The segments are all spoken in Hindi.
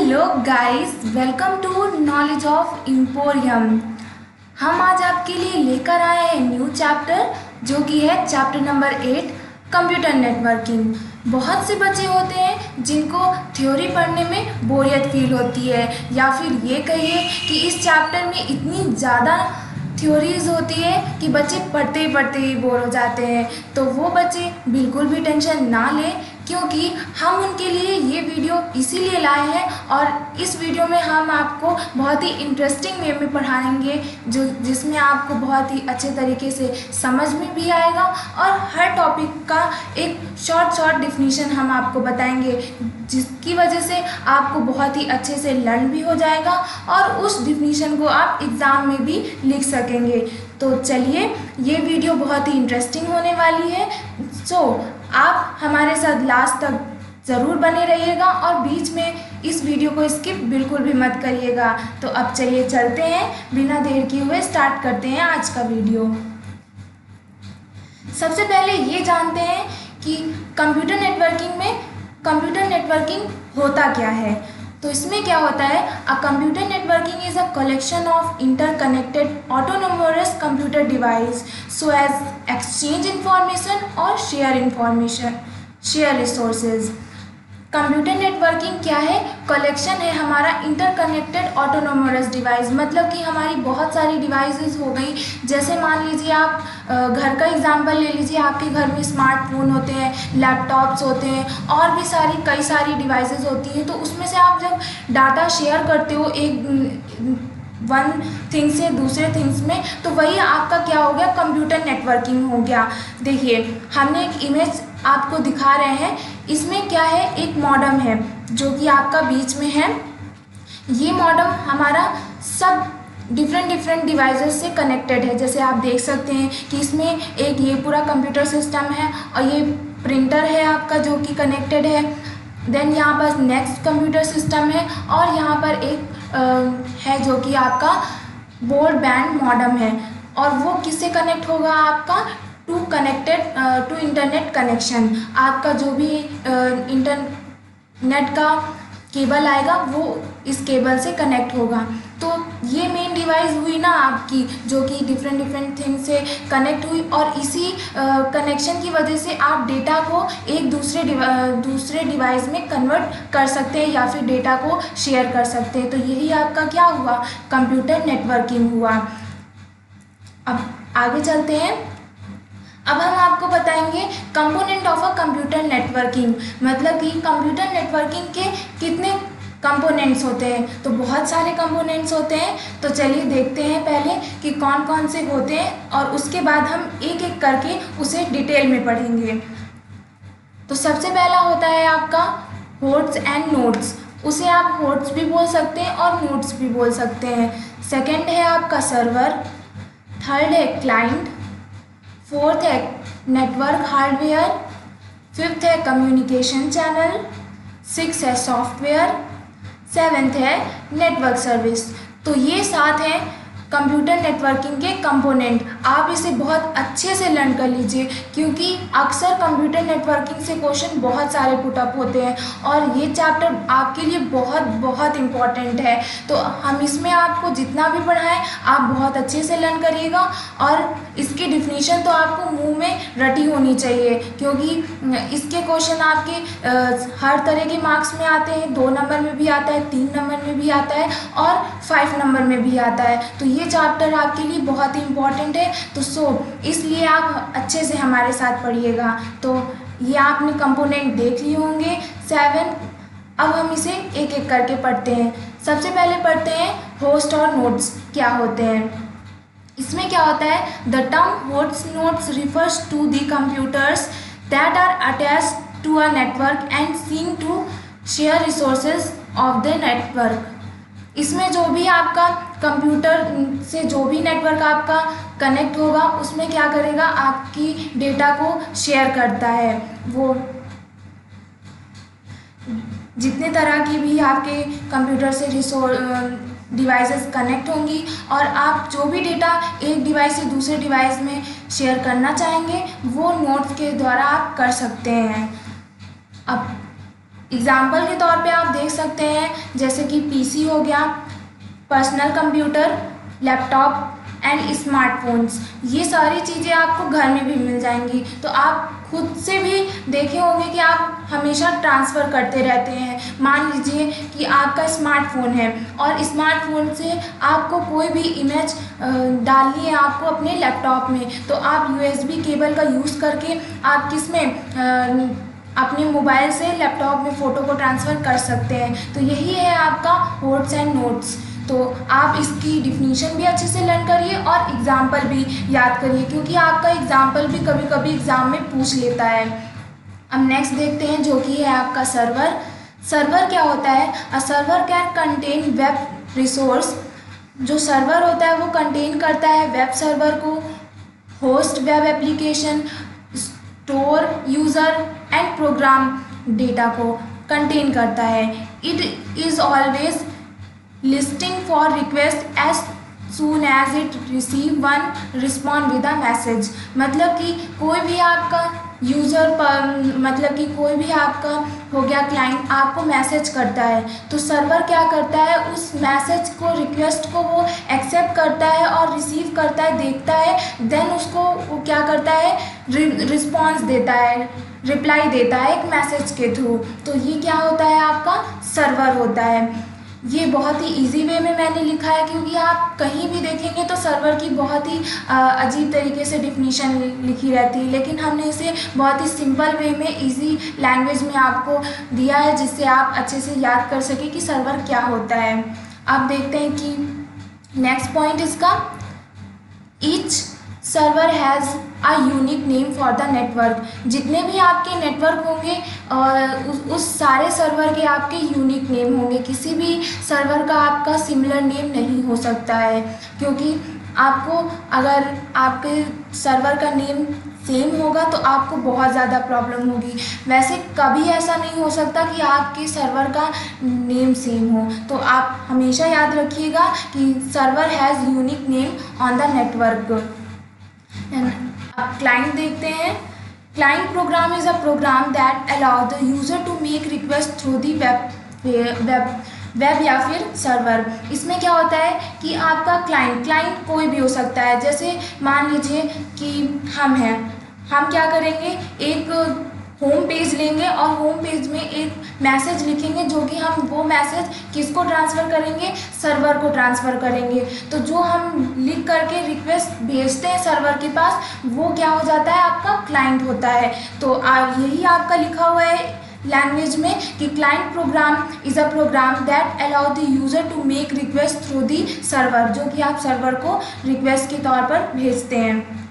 Hello guys, welcome to knowledge of emporium. हम आज आपके लिए लेकर आए हैं न्यू चैप्टर जो कि है चैप्टर नंबर 8 कंप्यूटर नेटवर्किंग। बहुत से बच्चे होते हैं जिनको थ्योरी पढ़ने में बोरियत फील होती है, या फिर ये कहिए कि इस चैप्टर में इतनी ज़्यादा थ्योरीज होती है कि बच्चे पढ़ते ही बोर हो जाते हैं। तो वो बच्चे बिल्कुल भी टेंशन ना लें, क्योंकि हम उनके लिए ये वीडियो इसीलिए लाए हैं और इस वीडियो में हम आपको बहुत ही इंटरेस्टिंग वे में पढ़ाएंगे जिसमें आपको बहुत ही अच्छे तरीके से समझ में भी आएगा और हर टॉपिक का एक शॉर्ट डिफिनीशन हम आपको बताएंगे, जिसकी वजह से आपको बहुत ही अच्छे से लर्न भी हो जाएगा और उस डिफिनीशन को आप एग्ज़ाम में भी लिख सकेंगे। तो चलिए, ये वीडियो बहुत ही इंटरेस्टिंग होने वाली है। आप हमारे साथ लास्ट तक ज़रूर बने रहिएगा और बीच में इस वीडियो को स्किप बिल्कुल भी मत करिएगा। तो अब चलिए चलते हैं, बिना देर किए हुए स्टार्ट करते हैं आज का वीडियो। सबसे पहले ये जानते हैं कि कंप्यूटर नेटवर्किंग होता क्या है। तो इसमें क्या होता है, a computer networking is a collection of interconnected autonomous computer device so as exchange information और शेयर रिसोर्सेज। कंप्यूटर नेटवर्किंग क्या है, कलेक्शन है हमारा इंटरकनेक्टेड ऑटोनोमस डिवाइस, मतलब कि हमारी बहुत सारी डिवाइसेस हो गई। जैसे मान लीजिए आप घर का एग्जांपल ले लीजिए, आपके घर में स्मार्टफोन होते हैं, लैपटॉप्स होते हैं और भी कई सारी डिवाइसेस होती हैं। तो उसमें से आप जब डाटा शेयर करते हो एक वन थिंग से दूसरे थिंग्स में, तो वही आपका क्या हो गया, कंप्यूटर नेटवर्किंग हो गया। देखिए, हमने एक इमेज आपको दिखा रहे हैं। इसमें क्या है, एक मॉडेम है जो कि आपका बीच में है। ये मॉडेम हमारा सब डिफरेंट डिवाइसेस से कनेक्टेड है। जैसे आप देख सकते हैं कि इसमें एक ये पूरा कंप्यूटर सिस्टम है और ये प्रिंटर है आपका जो कि कनेक्टेड है। देन यहाँ पर नेक्स्ट कंप्यूटर सिस्टम है और यहाँ पर एक है जो कि आपका ब्रॉडबैंड मॉडेम है, और वो किससे कनेक्ट होगा, आपका टू इंटरनेट कनेक्शन। आपका जो भी इंटरनेट का केबल आएगा वो इस केबल से कनेक्ट होगा। तो ये मेन डिवाइस हुई ना आपकी, जो कि डिफरेंट थिंग से कनेक्ट हुई, और इसी कनेक्शन की वजह से आप डेटा को एक दूसरे डिवाइस में कन्वर्ट कर सकते हैं या फिर डेटा को शेयर कर सकते हैं। तो यही आपका क्या हुआ, कंप्यूटर नेटवर्किंग हुआ। अब आगे चलते हैं। अब हम आपको बताएंगे component of a computer networking, मतलब कि कंप्यूटर नेटवर्किंग के कितने कंपोनेंट्स होते हैं। तो बहुत सारे कंपोनेंट्स होते हैं। तो चलिए देखते हैं पहले कि कौन कौन से होते हैं, और उसके बाद हम एक एक करके उसे डिटेल में पढ़ेंगे। तो सबसे पहला होता है आपका होस्ट्स एंड नोड्स। उसे आप होस्ट्स भी बोल सकते हैं और नोड्स भी बोल सकते हैं। सेकेंड है आपका सर्वर। थर्ड है क्लाइंट। फोर्थ है नेटवर्क हार्डवेयर। फिफ्थ है कम्युनिकेशन चैनल। सिक्स है सॉफ्टवेयर। सेवेंथ है नेटवर्क सर्विस। तो ये 7 हैं कंप्यूटर नेटवर्किंग के कंपोनेंट। आप इसे बहुत अच्छे से लर्न कर लीजिए, क्योंकि अक्सर कंप्यूटर नेटवर्किंग से क्वेश्चन बहुत सारे पुटअप होते हैं और ये चैप्टर आपके लिए बहुत इम्पॉर्टेंट है। तो हम इसमें आपको जितना भी पढ़ाएं आप बहुत अच्छे से लर्न करिएगा, और इसकी डिफिनीशन तो आपको मुंह में रटी होनी चाहिए, क्योंकि इसके क्वेश्चन आपके हर तरह के मार्क्स में आते हैं। 2 नंबर में भी आता है, 3 नंबर में भी आता है और 5 नंबर में भी आता है। तो ये चैप्टर आपके लिए बहुत ही इम्पॉर्टेंट है। तो इसलिए आप अच्छे से हमारे साथ पढ़िएगा। तो ये आपने कंपोनेंट देख लिए होंगे 7। अब हम इसे एक एक करके पढ़ते हैं। सबसे पहले पढ़ते हैं होस्ट और नोड्स क्या होते हैं। इसमें क्या होता है, the term host nodes refers to the computers that are attached to a network and seem to share resources of the network. इसमें जो भी आपका कंप्यूटर से जो भी नेटवर्क आपका कनेक्ट होगा, उसमें क्या करेगा, आपकी डेटा को शेयर करता है। वो जितने तरह की भी आपके कंप्यूटर से डिवाइसेस कनेक्ट होंगी, और आप जो भी डेटा एक डिवाइस से दूसरे डिवाइस में शेयर करना चाहेंगे वो नोड्स के द्वारा आप कर सकते हैं। अब एग्जाम्पल के तौर पे आप देख सकते हैं जैसे कि पीसी हो गया, personal computer, laptop and smartphones. ये सारी चीज़ें आपको घर में भी मिल जाएंगी। तो आप खुद से भी देखे होंगे कि आप हमेशा ट्रांसफ़र करते रहते हैं। मान लीजिए कि आपका स्मार्टफोन है और स्मार्टफोन से आपको कोई भी इमेज डालनी है आपको अपने लैपटॉप में, तो आप यूएसबी केबल का यूज़ करके आप किसमें अपने मोबाइल से लैपटॉप में फ़ोटो को ट्रांसफ़र कर सकते हैं। तो यही है आपका होट्स एंड नोट्स। तो आप इसकी डिफिनीशन भी अच्छे से लर्न करिए और एग्जाम्पल भी याद करिए, क्योंकि आपका एग्जाम्पल भी कभी कभी एग्ज़ाम में पूछ लेता है। अब नेक्स्ट देखते हैं जो कि है आपका सर्वर। सर्वर क्या होता है? A server can contain web resource. जो सर्वर होता है वो कंटेन करता है वेब सर्वर को, host web application, store user and program data को कंटेन करता है। It is always listing for request as soon as it receive one respond with a message. मतलब कि कोई भी आपका यूज़र पर, मतलब कि कोई भी आपका हो गया क्लाइंट आपको मैसेज करता है, तो सर्वर क्या करता है, उस मैसेज को, रिक्वेस्ट को वो एक्सेप्ट करता है और रिसीव करता है, देखता है, देन उसको वो क्या करता है, रिस्पॉन्स देता है, रिप्लाई देता है एक मैसेज के थ्रू। तो ये क्या होता है, आपका सर्वर होता है। ये बहुत ही इजी वे में मैंने लिखा है, क्योंकि आप कहीं भी देखेंगे तो सर्वर की बहुत ही अजीब तरीके से डिफिनीशन लिखी रहती है, लेकिन हमने इसे बहुत ही सिंपल वे में, इजी लैंग्वेज में आपको दिया है, जिससे आप अच्छे से याद कर सकें कि सर्वर क्या होता है। अब देखते हैं कि नेक्स्ट पॉइंट इसका, each server has a unique name for the network. जितने भी आपके नेटवर्क होंगे उस सारे सर्वर के आपके यूनिक नेम होंगे। किसी भी सर्वर का आपका सिमिलर नेम नहीं हो सकता है, क्योंकि आपको, अगर आपके सर्वर का नेम सेम होगा तो आपको बहुत ज़्यादा प्रॉब्लम होगी। वैसे कभी ऐसा नहीं हो सकता कि आपके सर्वर का नेम सेम हो। तो आप हमेशा याद रखिएगा कि server has unique name on the network. अब क्लाइंट देखते हैं। Client program is a program that allow the user to make request through the web या फिर सर्वर। इसमें क्या होता है कि आपका क्लाइंट कोई भी हो सकता है। जैसे मान लीजिए कि हम क्या करेंगे, एक होम पेज लेंगे और होम पेज में एक मैसेज लिखेंगे, जो कि हम वो मैसेज किसको ट्रांसफ़र करेंगे, सर्वर को ट्रांसफ़र करेंगे। तो जो हम लिख करके रिक्वेस्ट भेजते हैं सर्वर के पास, वो क्या हो जाता है, आपका क्लाइंट होता है। तो यही आपका लिखा हुआ है लैंग्वेज में कि client program is a program that allow the user to make request through the server, जो कि आप सर्वर को रिक्वेस्ट के तौर पर भेजते हैं।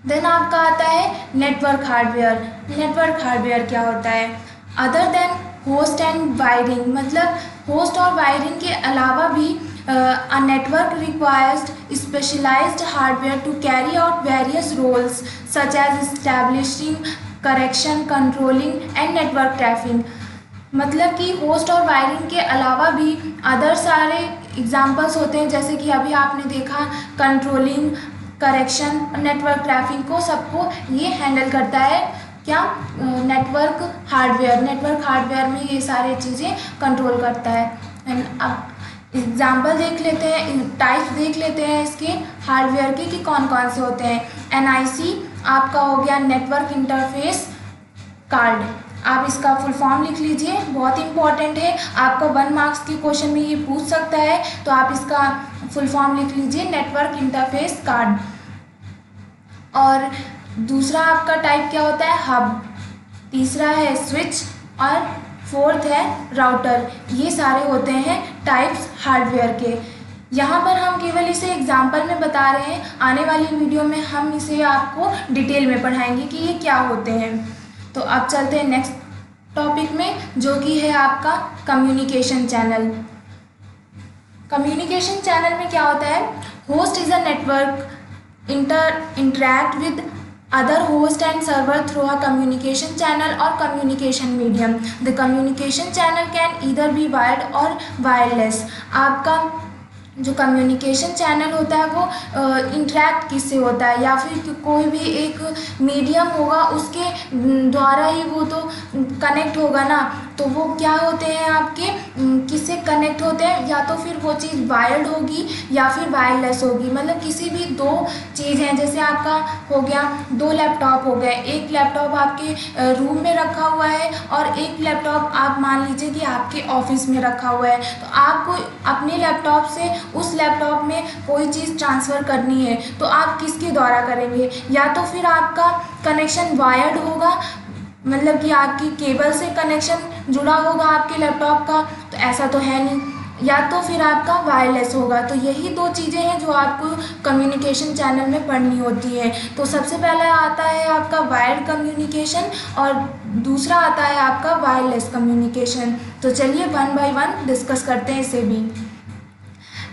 देन आपका आता है नेटवर्क हार्डवेयर। नेटवर्क हार्डवेयर क्या होता है, other than host and wiring. मतलब होस्ट और वायरिंग के अलावा भी a network requires specialized hardware to carry out various roles such as establishing, correction, controlling and network traffic. मतलब कि होस्ट और वायरिंग के अलावा भी अदर सारे एग्जांपल्स होते हैं, जैसे कि अभी आपने देखा कंट्रोलिंग, करेक्शन, नेटवर्क ट्रैफिक को, सबको ये हैंडल करता है क्या, नेटवर्क हार्डवेयर। नेटवर्क हार्डवेयर में ये सारी चीज़ें कंट्रोल करता है। अब एग्जाम्पल देख लेते हैं, टाइप्स देख लेते हैं इसके हार्डवेयर के कि कौन कौन से होते हैं। NIC आपका हो गया नेटवर्क इंटरफेस कार्ड। आप इसका फुल फॉर्म लिख लीजिए, बहुत इंपॉर्टेंट है, आपका 1 मार्क्स के क्वेश्चन में ये पूछ सकता है। तो आप इसका फुल फॉर्म लिख लीजिए, नेटवर्क इंटरफेस कार्ड। और दूसरा आपका टाइप क्या होता है, हब। तीसरा है स्विच और फोर्थ है राउटर। ये सारे होते हैं टाइप्स हार्डवेयर के। यहाँ पर हम केवल इसे एग्जाम्पल में बता रहे हैं, आने वाली वीडियो में हम इसे आपको डिटेल में पढ़ाएंगे कि ये क्या होते हैं। तो अब चलते हैं नेक्स्ट टॉपिक में, जो कि है आपका कम्युनिकेशन चैनल। कम्युनिकेशन चैनल में क्या होता है, host is a network interact with other host and server through a communication channel or communication medium. The communication channel can either be wired or wireless. आपका जो कम्युनिकेशन चैनल होता है वो इंटरेक्ट किससे होता है, या फिर कोई भी एक मीडियम होगा उसके द्वारा ही वो तो कनेक्ट होगा ना। तो वो क्या होते हैं आपके, किससे कनेक्ट होते हैं, या तो फिर वो चीज़ वायर्ड होगी या फिर वायरलेस होगी। मतलब किसी भी दो चीज़ हैं, जैसे आपका हो गया 2 लैपटॉप हो गए, एक लैपटॉप आपके रूम में रखा हुआ है और एक लैपटॉप आप मान लीजिए कि आपके ऑफिस में रखा हुआ है। तो आपको अपने लैपटॉप से उस लैपटॉप में कोई चीज़ ट्रांसफ़र करनी है तो आप किसके द्वारा करेंगे, या तो फिर आपका कनेक्शन वायर्ड होगा, मतलब कि आपकी केबल से कनेक्शन जुड़ा होगा आपके लैपटॉप का, तो ऐसा तो है नहीं, या तो फिर आपका वायरलेस होगा। तो यही दो चीज़ें हैं जो आपको कम्युनिकेशन चैनल में पढ़नी होती है। तो सबसे पहला आता है आपका वायर्ड कम्युनिकेशन और दूसरा आता है आपका वायरलेस कम्युनिकेशन। तो चलिए वन बाय वन डिस्कस करते हैं इसे भी।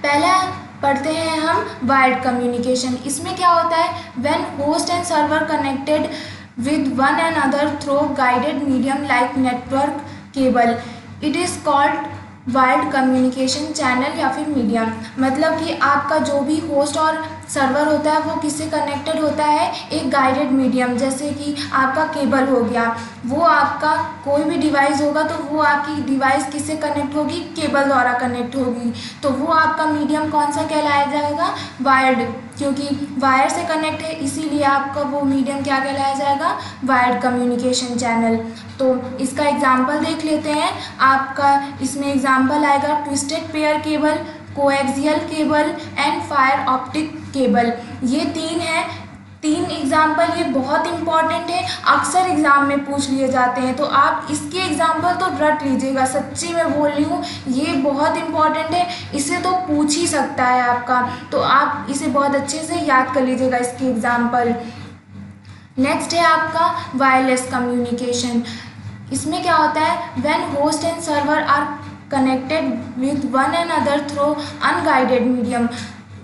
पहला पढ़ते हैं हम वायर्ड कम्युनिकेशन। इसमें क्या होता है, when host and server connected with one another through guided medium like network cable, it is called wired communication channel या फिर मीडियम। मतलब कि आपका जो भी होस्ट और सर्वर होता है वो किससे कनेक्टेड होता है, एक गाइडेड मीडियम, जैसे कि आपका केबल हो गया, वो आपका कोई भी डिवाइस होगा तो वो आपकी डिवाइस किससे कनेक्ट होगी, केबल द्वारा कनेक्ट होगी। तो वो आपका मीडियम कौन सा कहलाया जाएगा, वायर्ड, क्योंकि वायर से कनेक्ट है इसीलिए आपका वो मीडियम क्या कहलाया जाएगा, वायर्ड कम्युनिकेशन चैनल। तो इसका एग्जाम्पल देख लेते हैं। आपका इसमें एग्जाम्पल आएगा twisted pair cable, coaxial cable and fire optic cable. ये तीन हैं, तीन एग्जाम्पल, ये बहुत इंपॉर्टेंट है, अक्सर एग्जाम में पूछ लिए जाते हैं। तो आप इसके एग्जाम्पल तो रट लीजिएगा, सच्ची मैं बोल रही हूँ, ये बहुत इंपॉर्टेंट है, इसे तो पूछ ही सकता है आपका। तो आप इसे बहुत अच्छे से याद कर लीजिएगा इसके एग्जाम्पल। नेक्स्ट है आपका वायरलेस कम्युनिकेशन। इसमें क्या होता है, when host and server are connected with one and other through unguided medium.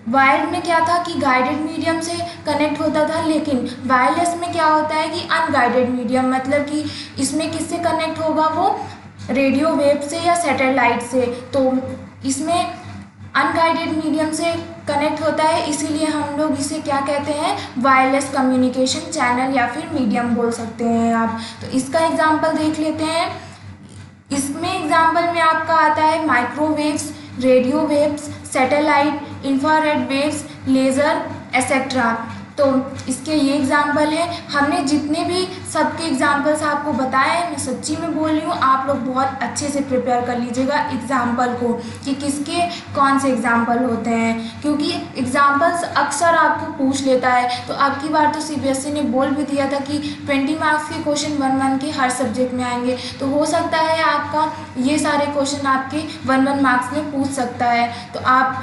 Wired में क्या था कि गाइडेड मीडियम से कनेक्ट होता था, लेकिन वायरलेस में क्या होता है कि अनगाइडेड मीडियम, मतलब कि इसमें किससे कनेक्ट होगा, वो रेडियो वेव से या सैटेलाइट से। तो इसमें अनगाइडेड मीडियम से कनेक्ट होता है, इसीलिए हम लोग इसे क्या कहते हैं, वायरलेस कम्युनिकेशन चैनल या फिर मीडियम बोल सकते हैं आप। तो इसका एग्जांपल देख लेते हैं। इसमें एग्जांपल में आपका आता है microwaves, radio waves, satellite, infrared waves, laser etcetera. तो इसके ये एग्जाम्पल है। हमने जितने भी सबके एग्जाम्पल्स आपको बताए हैं, मैं सच्ची में बोल रही हूँ, आप लोग बहुत अच्छे से प्रिपेयर कर लीजिएगा एग्जाम्पल को कि किसके कौन से एग्जाम्पल होते हैं, क्योंकि एग्जाम्पल्स अक्सर आपको पूछ लेता है। तो अब की बार तो CBSE ने बोल भी दिया था कि 20 मार्क्स के क्वेश्चन 1 के हर सब्जेक्ट में आएंगे। तो हो सकता है आपका ये सारे क्वेश्चन आपके 1 मार्क्स में पूछ सकता है। तो आप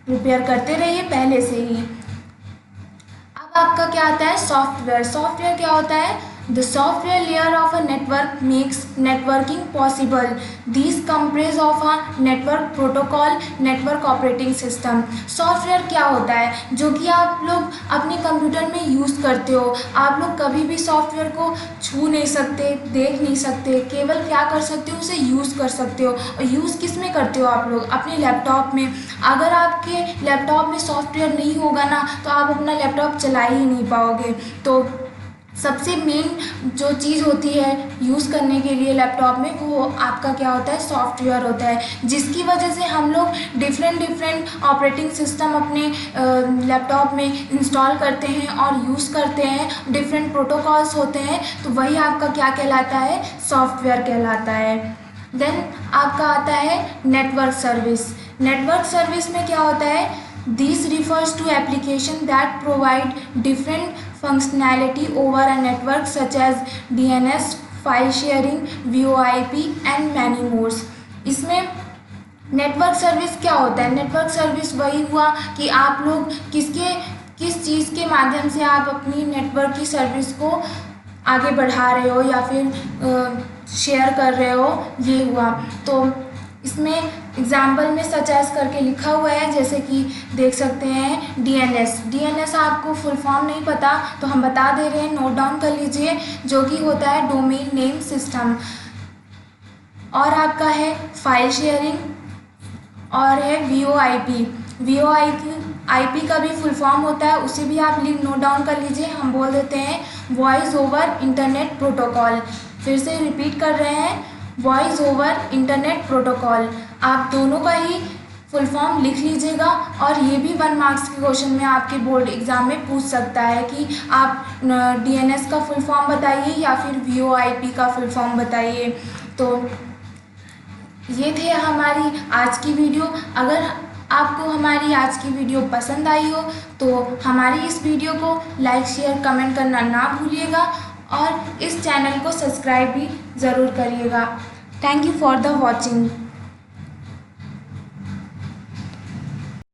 प्रिपेयर करते रहिए पहले से ही। आपका क्या आता है, सॉफ्टवेयर। सॉफ्टवेयर क्या होता है, the software layer of a network makes networking possible. This comprises of a network protocol, network operating system. Software क्या होता है, जो कि आप लोग अपने कंप्यूटर में यूज़ करते हो। आप लोग कभी भी सॉफ्टवेयर को छू नहीं सकते, देख नहीं सकते, केवल क्या कर सकते हो, उसे यूज़ कर सकते हो। और यूज़ किस में करते हो आप लोग, अपने लैपटॉप में। अगर आपके लैपटॉप में सॉफ्टवेयर नहीं होगा ना, तो आप अपना लैपटॉप चला ही नहीं पाओगे। तो सबसे मेन जो चीज़ होती है यूज़ करने के लिए लैपटॉप में, वो आपका क्या होता है, सॉफ्टवेयर होता है, जिसकी वजह से हम लोग डिफरेंट ऑपरेटिंग सिस्टम अपने लैपटॉप में इंस्टॉल करते हैं और यूज़ करते हैं। डिफरेंट प्रोटोकॉल्स होते हैं, तो वही आपका क्या कहलाता है, सॉफ्टवेयर कहलाता है। देन आपका आता है नेटवर्क सर्विस। नेटवर्क सर्विस में क्या होता है, this refers to application that provide different functionality over a network such as DNS, file sharing, VoIP and many more। इसमें नेटवर्क सर्विस क्या होता है, नेटवर्क सर्विस वही हुआ कि आप लोग किस चीज़ के माध्यम से आप अपनी नेटवर्क की सर्विस को आगे बढ़ा रहे हो या फिर शेयर कर रहे हो, ये हुआ। तो इसमें एग्जाम्पल में सच एज करके लिखा हुआ है, जैसे कि देख सकते हैं DNS आपको फुल फॉर्म नहीं पता तो हम बता दे रहे हैं, नोट डाउन कर लीजिए, जो कि होता है डोमेन नेम सिस्टम। और आपका है फाइल शेयरिंग और है VoIP। VoIP का भी फुल फॉर्म होता है, उसे भी आप नोट डाउन कर लीजिए। हम बोल देते हैं वॉइस ओवर इंटरनेट प्रोटोकॉल। फिर से रिपीट कर रहे हैं, वॉइस ओवर इंटरनेट प्रोटोकॉल। आप दोनों का ही फुल फॉर्म लिख लीजिएगा, और ये भी 1 मार्क्स के क्वेश्चन में आपके बोर्ड एग्जाम में पूछ सकता है कि आप DNS का फुल फॉर्म बताइए या फिर VoIP का फुल फॉर्म बताइए। तो ये थे हमारी आज की वीडियो। अगर आपको हमारी आज की वीडियो पसंद आई हो तो हमारी इस वीडियो को लाइक शेयर कमेंट करना ना भूलिएगा, और इस चैनल को सब्सक्राइब भी ज़रूर करिएगा। Thank you for the watching.